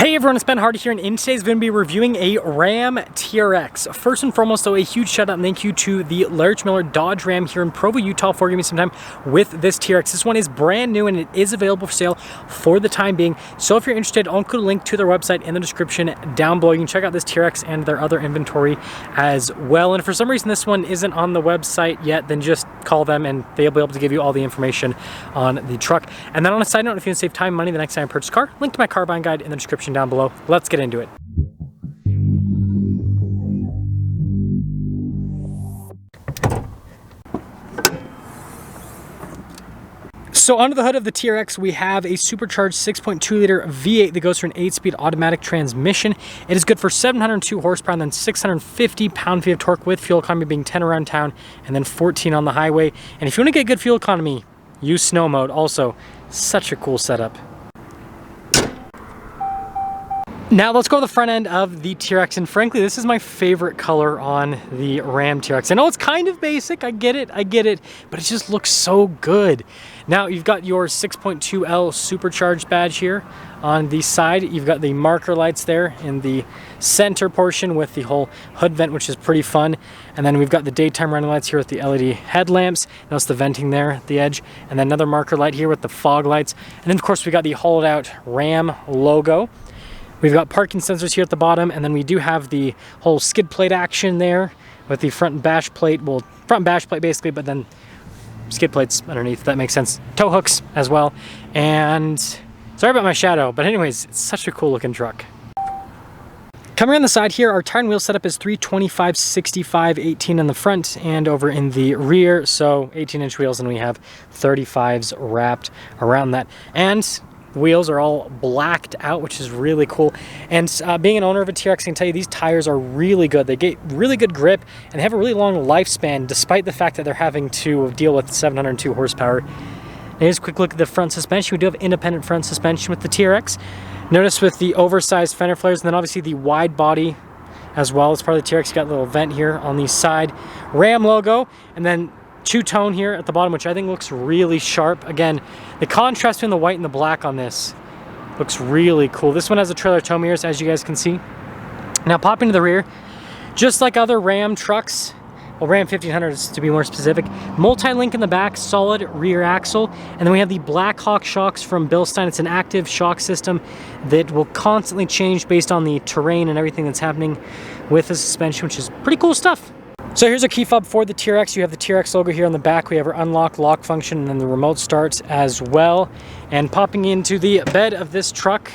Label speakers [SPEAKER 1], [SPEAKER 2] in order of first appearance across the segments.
[SPEAKER 1] Hey everyone, it's Ben Hardy here, and in today's video, I'm going to be reviewing a Ram TRX. First and foremost, though, a huge shout out and thank you to the Larry Miller Dodge Ram here in Provo, Utah for giving me some time with this TRX. This one is brand new and it is available for sale for the time being. So if you're interested, I'll include a link to their website in the description down below. You can check out this TRX and their other inventory as well. And if for some reason this one isn't on the website yet, then just call them and they'll be able to give you all the information on the truck. And then on a side note, if you want to save time and money the next time you purchase a car, link to my car buying guide in the description down below. Let's get into it. So under the hood of the TRX, we have a supercharged 6.2 liter V8 that goes for an 8-speed automatic transmission. It is good for 702 horsepower and then 650 pound-feet of torque, with fuel economy being 10 around town and then 14 on the highway. And if you want to get good fuel economy, use snow mode. Also, such a cool setup. Now let's go to the front end of the TRX, and frankly, this is my favorite color on the Ram TRX. I know it's kind of basic, I get it, but it just looks so good. Now you've got your 6.2L supercharged badge here on the side. You've got the marker lights there in the center portion with the whole hood vent, which is pretty fun. And then we've got the daytime running lights here with the LED headlamps. Notice the venting there at the edge. And then another marker light here with the fog lights. And then of course we got the hollowed out Ram logo. We've got parking sensors here at the bottom, and then we do have the whole skid plate action there with the front bash plate, well, front bash plate basically, but then skid plates underneath, if that makes sense. Tow hooks as well. And sorry about my shadow, but anyways, it's such a cool looking truck. Coming around the side here, our tire and wheel setup is 325, 65, 18 in the front and over in the rear. So 18-inch wheels, and we have 35s wrapped around that. And the wheels are all blacked out, which is really cool. And being an owner of a TRX, I can tell you these tires are really good. They get really good grip and they have a really long lifespan, despite the fact that they're having to deal with 702 horsepower. Now here's a quick look at the front suspension. We do have independent front suspension with the TRX. Notice with the oversized fender flares, and then obviously the wide body as well. As part of the TRX, you got a little vent here on the side. Ram logo, and then two-tone here at the bottom, which I think looks really sharp. Again, the contrast between the white and the black on this looks really cool. This one has a trailer tow mirrors, as you guys can see. Now popping to the rear, just like other Ram trucks, well, Ram 1500s to be more specific, multi-link in the back, solid rear axle, and then we have the Black Hawk shocks from Bilstein. It's an active shock system that will constantly change based on the terrain and everything that's happening with the suspension, which is pretty cool stuff. So here's a key fob for the TRX. You have the TRX logo here on the back. We have our unlock lock function, and then the remote starts as well. And popping into the bed of this truck,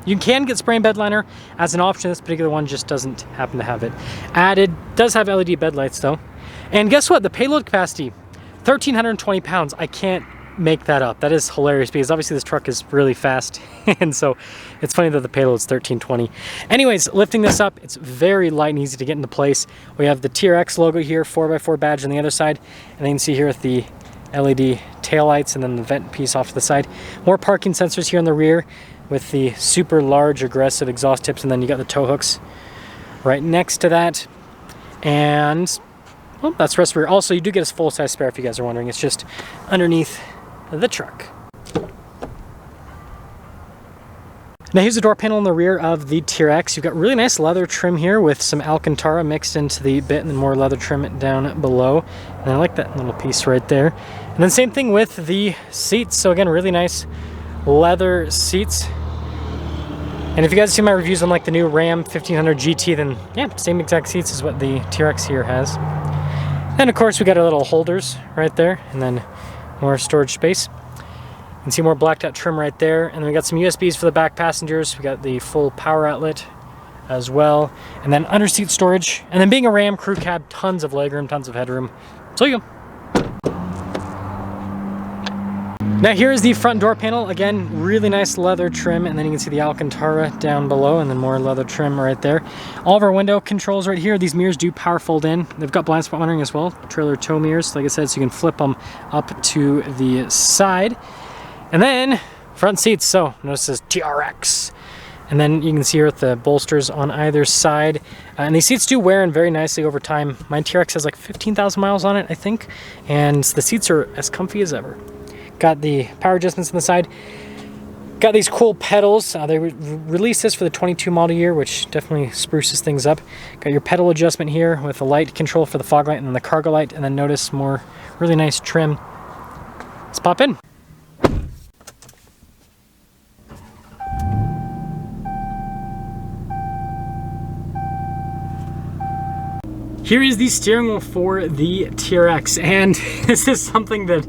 [SPEAKER 1] you can get spray and bed liner as an option. This particular one just doesn't happen to have it added. Does have LED bed lights though. And guess what? The payload capacity, 1,320 pounds. I can't make that up. That is hilarious because obviously this truck is really fast, and so it's funny that the payload's 1,320. Anyways, lifting this up, it's very light and easy to get into place. We have the TRX logo here, 4x4 badge on the other side, and then you can see here with the LED taillights and then the vent piece off to the side. More parking sensors here in the rear with the super large aggressive exhaust tips, and then you got the tow hooks right next to that. And well, that's the rest of the rear. Also, you do get a full-size spare if you guys are wondering. It's just underneath the truck. Now here's the door panel in the rear of the TRX. You've got really nice leather trim here with some Alcantara mixed into the bit, and then more leather trim down below. And I like that little piece right there. And then same thing with the seats. So again, really nice leather seats. And if you guys see my reviews on like the new Ram 1500 GT, then yeah, same exact seats as what the TRX here has. And of course we got our little holders right there, and then more storage space. You can see more blacked out trim right there, and then we got some USBs for the back passengers. We got the full power outlet as well, and then under seat storage. And then being a Ram crew cab, tons of legroom, tons of headroom. So you go. Now here is the front door panel. Again, really nice leather trim, and then you can see the Alcantara down below, and then more leather trim right there. All of our window controls right here. These mirrors do power fold in. They've got blind spot monitoring as well. Trailer tow mirrors, like I said, so you can flip them up to the side. And then front seats. So notice this TRX. And then you can see here with the bolsters on either side. And these seats do wear in very nicely over time. My TRX has like 15,000 miles on it, I think. And the seats are as comfy as ever. Got the power adjustments on the side. Got these cool pedals. They released this for the 22 model year, which definitely spruces things up. Got your pedal adjustment here with the light control for the fog light and then the cargo light, and then notice more really nice trim. Let's pop in. Here is the steering wheel for the TRX, and this is something that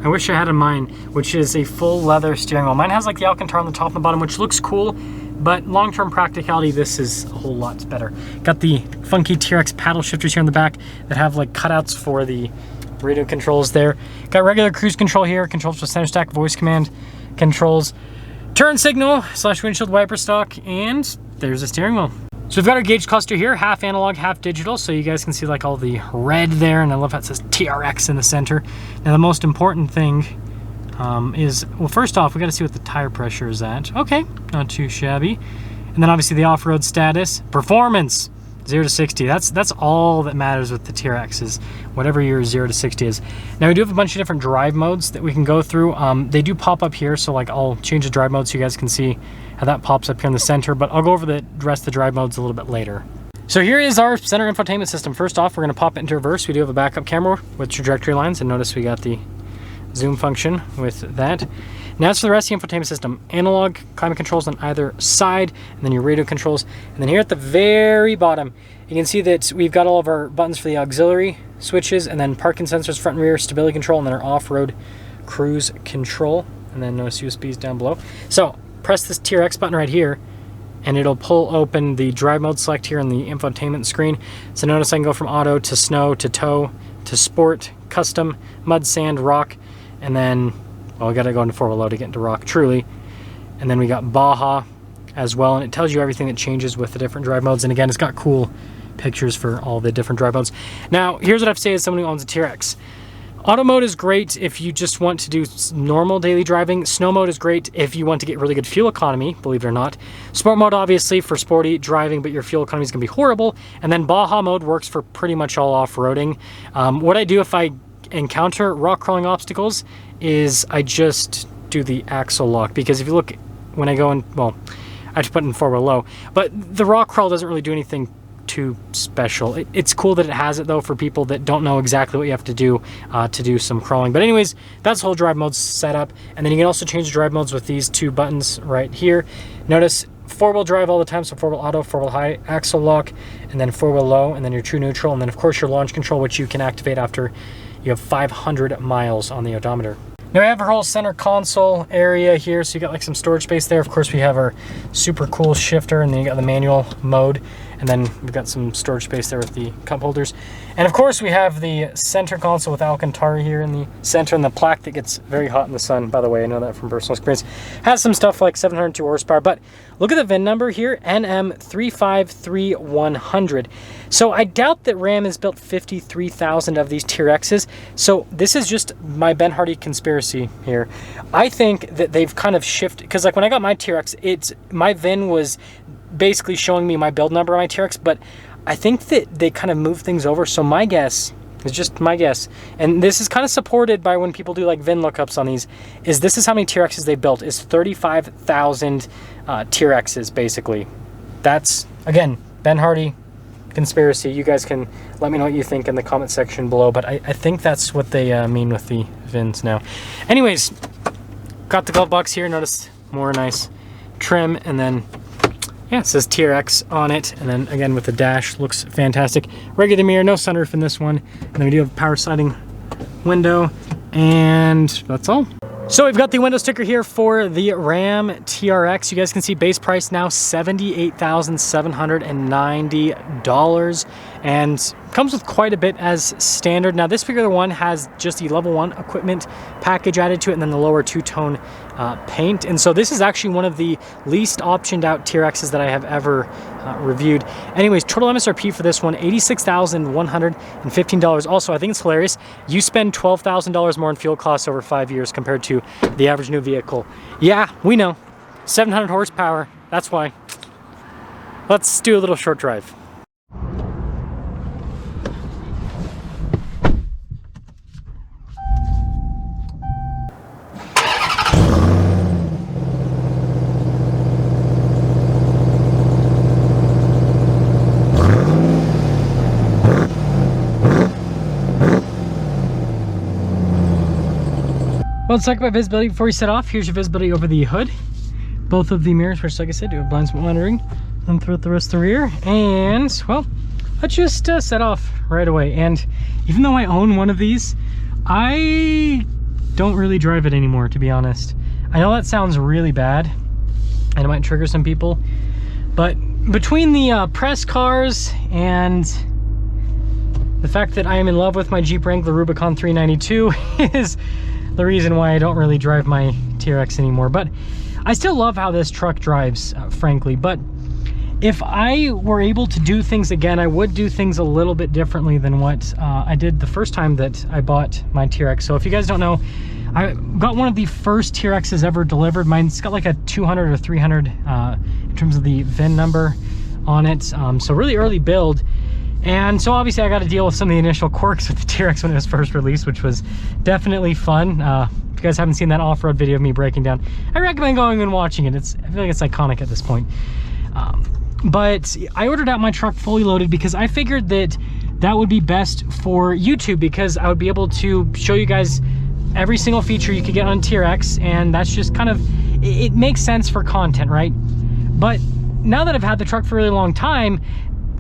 [SPEAKER 1] I wish I had in mind, which is a full leather steering wheel. Mine has like the Alcantara on the top and the bottom, which looks cool, but long-term practicality, this is a whole lot better. Got the funky TRX paddle shifters here in the back that have like cutouts for the radio controls there. Got regular cruise control here, controls for center stack, voice command controls, turn signal / windshield wiper stock, and there's the steering wheel. So we've got our gauge cluster here, half analog, half digital, so you guys can see like all the red there, and I love how it says TRX in the center. Now the most important thing is, well, first off, we gotta see what the tire pressure is at. Okay, not too shabby. And then obviously the off-road status, performance, 0 to 60. That's all that matters with the TRX, is whatever your 0 to 60 is. Now we do have a bunch of different drive modes that we can go through. They do pop up here, so like I'll change the drive mode so you guys can see how that pops up here in the center, but I'll go over the rest of the drive modes a little bit later. So here is our center infotainment system. First off, we're gonna pop it into reverse. We do have a backup camera with trajectory lines, and notice we got the zoom function with that. Now it's for the rest of the infotainment system. Analog climate controls on either side, and then your radio controls. And then here at the very bottom, you can see that we've got all of our buttons for the auxiliary switches, and then parking sensors, front and rear, stability control, and then our off-road cruise control. And then notice USBs down below. So press this TRX button right here, and it'll pull open the drive mode select here on the infotainment screen. So notice I can go from auto to snow to tow to sport, custom, mud, sand, rock, and then, well, we gotta go into 4-wheel low to get into rock, truly. And then we got Baja as well, and it tells you everything that changes with the different drive modes. And again, it's got cool pictures for all the different drive modes. Now, here's what I have to say as someone who owns a TRX. Auto mode is great if you just want to do normal daily driving. Snow mode is great if you want to get really good fuel economy, believe it or not. Sport mode, obviously, for sporty driving, but your fuel economy is gonna be horrible. And then Baja mode works for pretty much all off-roading. What I do if I encounter rock crawling obstacles is I just do the axle lock, because if you look, when I go in, well, I have to put it in 4-wheel low, but the rock crawl doesn't really do anything too special. It's cool that it has it though for people that don't know exactly what you have to do some crawling. But anyways, that's the whole drive modes setup. And then you can also change the drive modes with these two buttons right here. Notice 4-wheel drive all the time, so 4-wheel auto, 4-wheel high, axle lock, and then 4-wheel low, and then your true neutral, and then of course your launch control, which you can activate after you have 500 miles on the odometer. Now we have our whole center console area here, so you got like some storage space there. Of course we have our super cool shifter, and then you got the manual mode, and then we've got some storage space there with the cup holders. And of course we have the center console with Alcantara here in the center, and the plaque that gets very hot in the sun, by the way, I know that from personal experience. Has some stuff like 702 horsepower, but look at the VIN number here, NM353100. So I doubt that Ram has built 53,000 of these TRXs, so this is just my Ben Hardy conspiracy here. I think that they've kind of shifted, because like when I got my TRX, my VIN was basically showing me my build number on my TRX, but I think that they kind of moved things over. So my guess, it's just my guess, and this is kind of supported by when people do like VIN lookups on these, is this is how many TRXs they built, is 35,000 TRXs basically. That's, again, Ben Hardy conspiracy. You guys can let me know what you think in the comment section below, but I think that's what they mean with the VINs now. Anyways, got the glove box here. Notice more nice trim, and then yeah, it says TRX on it, and then again with the dash, looks fantastic. Regular mirror, no sunroof in this one, and then we do have a power sliding window, and that's all. So we've got the window sticker here for the Ram TRX. You guys can see base price now $78,790, and comes with quite a bit as standard. Now this particular one has just the level 1 equipment package added to it, and then the lower two-tone paint. And so this is actually one of the least optioned out TRXs that I have ever reviewed. Anyways, total MSRP for this one, $86,115. Also, I think it's hilarious. You spend $12,000 more in fuel costs over 5 years compared to the average new vehicle. Yeah, we know. 700 horsepower, that's why. Let's do a little short drive. Well, let's talk about visibility before we set off. Here's your visibility over the hood. Both of the mirrors, which like I said, do have blind spot monitoring. And throughout the rest of the rear. And, well, let's just set off right away. And even though I own one of these, I don't really drive it anymore, to be honest. I know that sounds really bad, and it might trigger some people. But between the press cars and the fact that I am in love with my Jeep Wrangler Rubicon 392 is the reason why I don't really drive my TRX anymore. But I still love how this truck drives, frankly. But if I were able to do things again, I would do things a little bit differently than what I did the first time that I bought my TRX. So if you guys don't know, I got one of the first TRXs ever delivered. Mine's got like a 200 or 300 in terms of the VIN number on it. So really early build. And so obviously I got to deal with some of the initial quirks with the TRX when it was first released, which was definitely fun. If you guys haven't seen that off-road video of me breaking down, I recommend going and watching it. I feel like it's iconic at this point. But I ordered out my truck fully loaded because I figured that that would be best for YouTube, because I would be able to show you guys every single feature you could get on TRX, and that's just kind of, it makes sense for content, right? But now that I've had the truck for a really long time,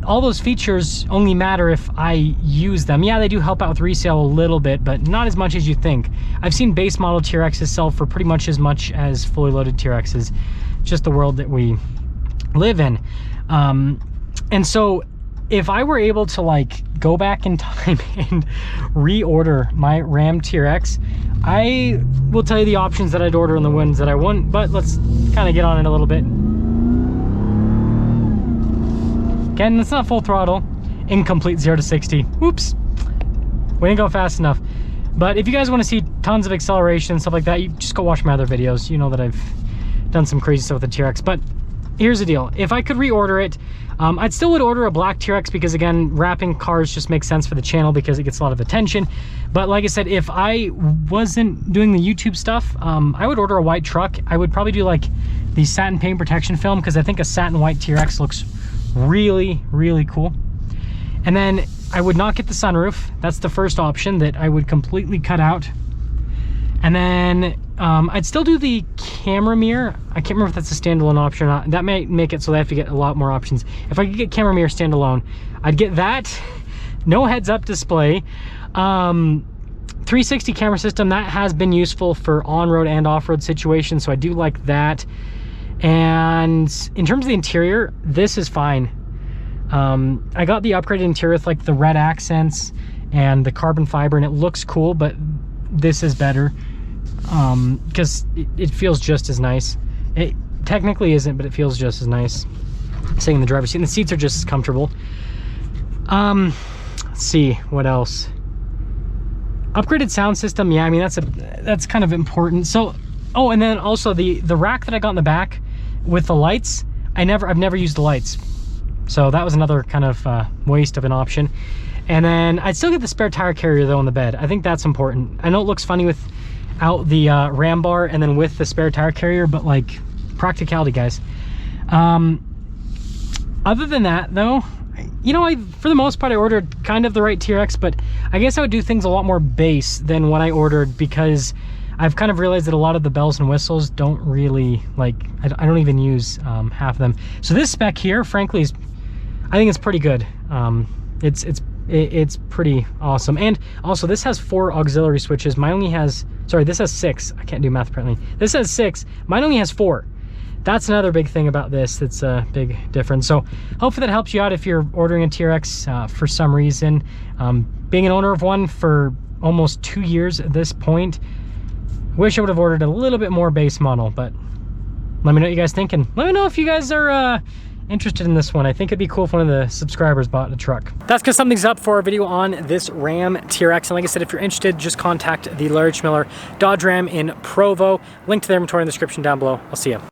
[SPEAKER 1] all those features only matter if I use them. Yeah, they do help out with resale a little bit, but not as much as you think. I've seen base model TRXs sell for pretty much as much as fully loaded TRXs. Just the world that we live in. And so if I were able to like go back in time and reorder my Ram TRX, I will tell you the options that I'd order and the ones that I wouldn't, but let's kind of get on it a little bit. Again, it's not full throttle, incomplete 0 to 60. Oops, we didn't go fast enough. But if you guys want to see tons of acceleration and stuff like that, you just go watch my other videos. You know that I've done some crazy stuff with the TRX. But here's the deal. If I could reorder it, I'd still would order a black TRX, because again, wrapping cars just makes sense for the channel because it gets a lot of attention. But like I said, if I wasn't doing the YouTube stuff, I would order a white truck. I would probably do like the satin paint protection film, because I think a satin white TRX looks really, really cool. And then I would not get the sunroof. That's the first option that I would completely cut out. And then I'd still do the camera mirror. I can't remember if that's a standalone option or not. That may make it so they have to get a lot more options. If I could get camera mirror standalone, I'd get that. No heads-up display. 360 camera system, that has been useful for on-road and off-road situations, so I do like that. And in terms of the interior, this is fine. I got the upgraded interior with like the red accents and the carbon fiber, and it looks cool, but this is better because it feels just as nice. It technically isn't, but it feels just as nice sitting in the driver's seat, and the seats are just as comfortable. Let's see what else. Upgraded sound system, yeah, I mean that's kind of important. So, oh, and then also the rack that I got in the back with the lights, I've never used the lights, so that was another kind of waste of an option. And then I'd still get the spare tire carrier though on the bed. I think that's important. I know it looks funny without the ram bar and then with the spare tire carrier, but like practicality, guys. Other than that though, you know, for the most part I ordered kind of the right TRX, but I guess I would do things a lot more base than what I ordered, because I've kind of realized that a lot of the bells and whistles don't really, like, I don't even use half of them. So this spec here, frankly, I think it's pretty good. It's pretty awesome. And also this has 4 auxiliary switches. Mine only has, sorry, this has 6. I can't do math apparently. This has 6. Mine only has 4. That's another big thing about this. That's a big difference. So hopefully that helps you out if you're ordering a TRX for some reason. Being an owner of one for almost 2 years at this point, wish I would have ordered a little bit more base model, but let me know what you guys think, and let me know if you guys are interested in this one. I think it'd be cool if one of the subscribers bought a truck. That's because something's up for a video on this Ram TRX. And like I said, if you're interested, just contact the Larry Schmiller Dodge Ram in Provo. Link to their inventory in the description down below. I'll see you.